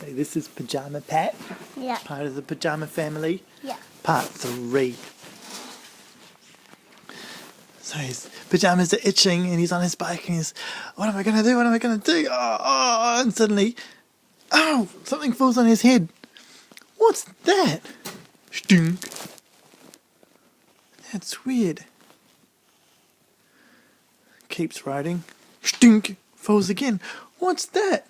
So this is Pyjama Pat. Yeah. Part of the Pyjama family. Yeah. Part 3. So his pyjamas are itching and he's on his bike and he's, what am I going to do? What am I going to do? Oh, and suddenly, something falls on his head. What's that? Stink. That's weird. Keeps riding. Stink. Falls again. What's that?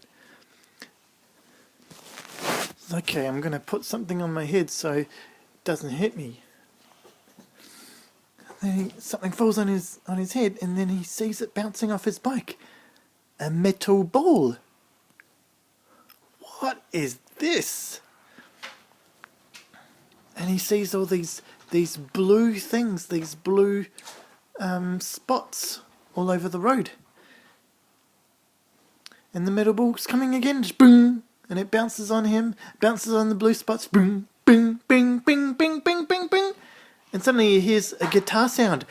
Okay, I'm going to put something on my head so it doesn't hit me. Then something falls on his head and then he sees it bouncing off his bike. A metal ball. What is this? And he sees all these blue things, these blue spots all over the road. And the metal ball's coming again, just boom, and it bounces on him, bounces on the blue spots, boom, bing, bing, bing, bing, bing, bing, bing. And suddenly he hears a guitar sound.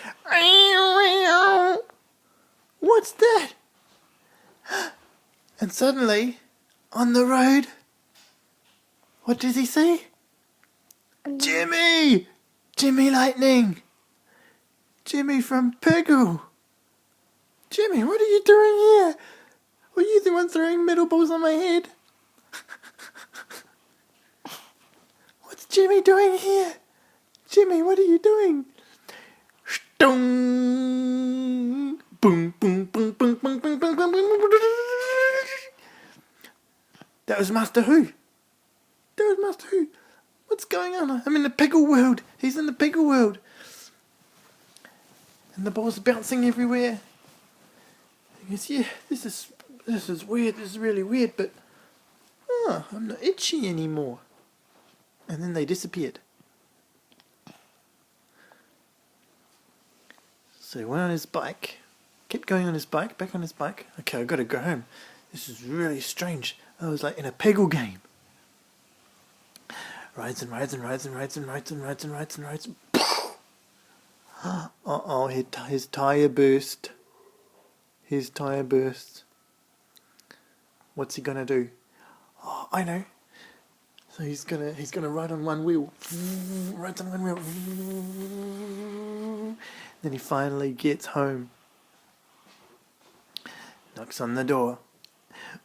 What's that? And suddenly, on the road, what does he see? Jimmy! Jimmy Lightning! Jimmy from Peggle! Jimmy, what are you doing here? Were you the one throwing metal balls on my head? What's Jimmy doing here? Jimmy, what are you doing? Stung! Boom, boom, boom, boom, boom, boom, boom, boom, boom. That was Master Who. That was Master Who. What's going on? I'm in the Peggle world. He's in the Peggle world. And the balls are bouncing everywhere. He goes, yeah, this is weird. This is really weird, but I'm not itchy anymore. And then they disappeared. So he went on his bike, kept going on his bike, back on his bike. Okay, I've got to go home. This is really strange. I was like in a Peggle game. Rides and rides and rides and rides and rides and rides and rides and rides. Uh-oh, his tyre burst. His tyre burst. What's he gonna do? Oh, I know. So he's gonna ride on one wheel. Rides on one wheel. Then he finally gets home. Knocks on the door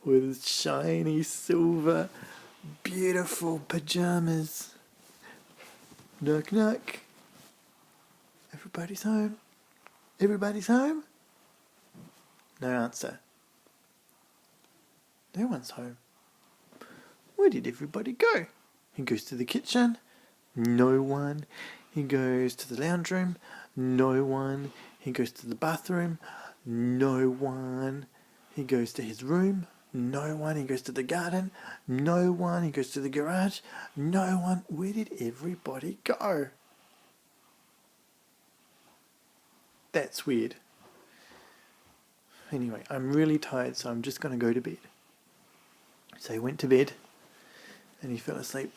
with his shiny silver, beautiful pyjamas. Knock knock. Everybody's home. Everybody's home. No answer. No one's home. Where did everybody go? He goes to the kitchen. No one. He goes to the lounge room. No one. He goes to the bathroom. No one. He goes to his room. No one. He goes to the garden. No one. He goes to the garage. No one. Where did everybody go? That's weird. Anyway, I'm really tired, so I'm just going to go to bed. So he went to bed and he fell asleep.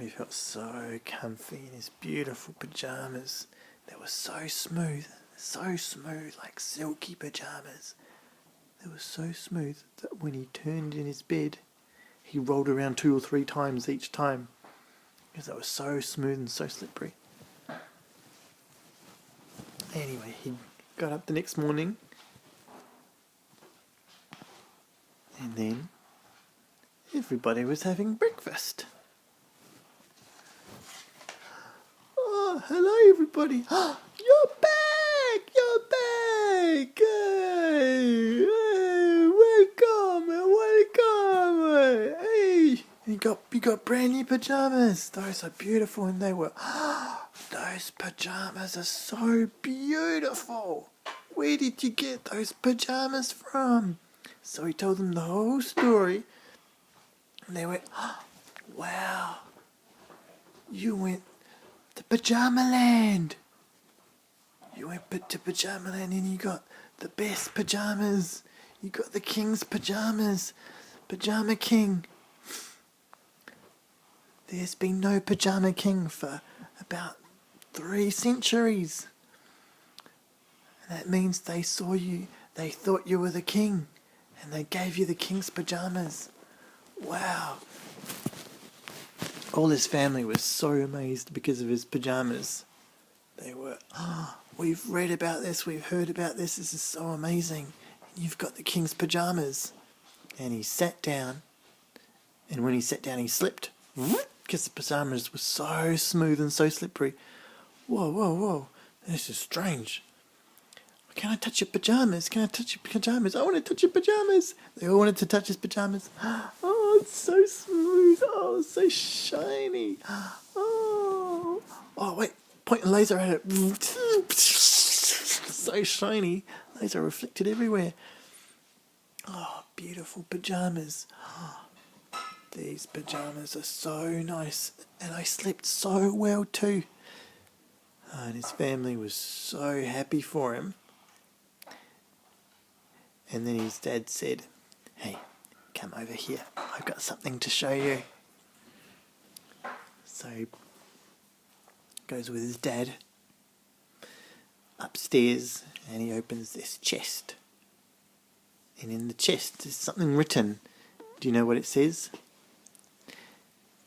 He felt so comfy in his beautiful pyjamas. They were so smooth, like silky pyjamas. They were so smooth that when he turned in his bed, he rolled around 2 or 3 times each time because they were so smooth and so slippery. Anyway, he got up the next morning and then everybody was having breakfast. Oh, hello everybody. You're back! You're back! Hey, welcome! Hey! You got brand new pyjamas. Those are beautiful and they were... Those pyjamas are so beautiful. Where did you get those pyjamas from? So he told them the whole story. And they went, wow. You went to Pyjama Land. You went to Pyjama Land and you got the best pyjamas. You got the king's pyjamas. Pyjama King. There's been no Pyjama King for about 3 centuries. And that means they saw you, they thought you were the king, and they gave you the king's pyjamas. Wow. All his family was so amazed because of his pyjamas. They were, oh, we've read about this, we've heard about this is so amazing. You've got the king's pyjamas. And he sat down, and when he sat down he slipped, because the pyjamas were so smooth and so slippery. Whoa, whoa, whoa, this is strange. Can I touch your pyjamas? Can I touch your pyjamas? I want to touch your pyjamas. They all wanted to touch his pyjamas. Oh, it's so smooth. Oh, it's so shiny. Oh, wait, point a laser at it. So shiny. Laser reflected everywhere. Oh, beautiful pyjamas. These pyjamas are so nice. And I slept so well too. And his family was so happy for him. And then his dad said, hey, come over here. I've got something to show you. So he goes with his dad upstairs and he opens this chest. And in the chest is something written. Do you know what it says?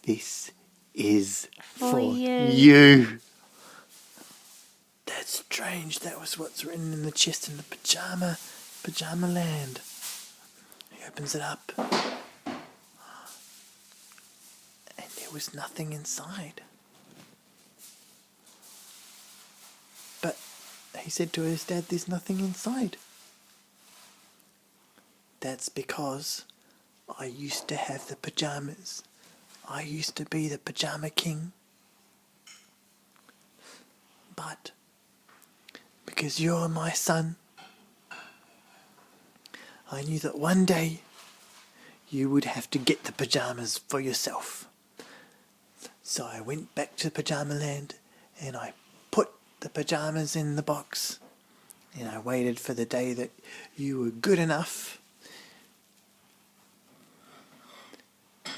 This is for you. That's strange. That was what's written in the chest in the pyjama land. He opens it up. And there was nothing inside. But he said to his dad, there's nothing inside. That's because I used to have the pyjamas. I used to be the pyjama king. But because you're my son, I knew that one day you would have to get the pyjamas for yourself. So I went back to Pyjama Land and I put the pyjamas in the box and I waited for the day that you were good enough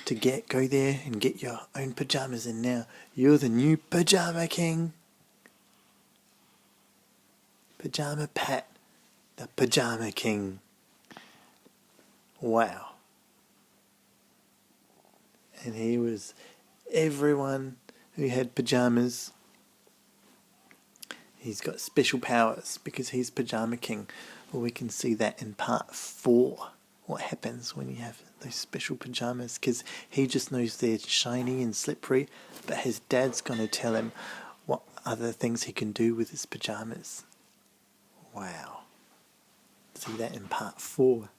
to go there and get your own pyjamas, and now you're the new Pyjama King. Pyjama Pat, the Pyjama King. Wow. And he was everyone who had pyjamas. He's got special powers because he's Pyjama King. Well, we can see that in part 4. What happens when you have those special pyjamas, because he just knows they're shiny and slippery, but his dad's going to tell him what other things he can do with his pyjamas. Wow. See that in part 4.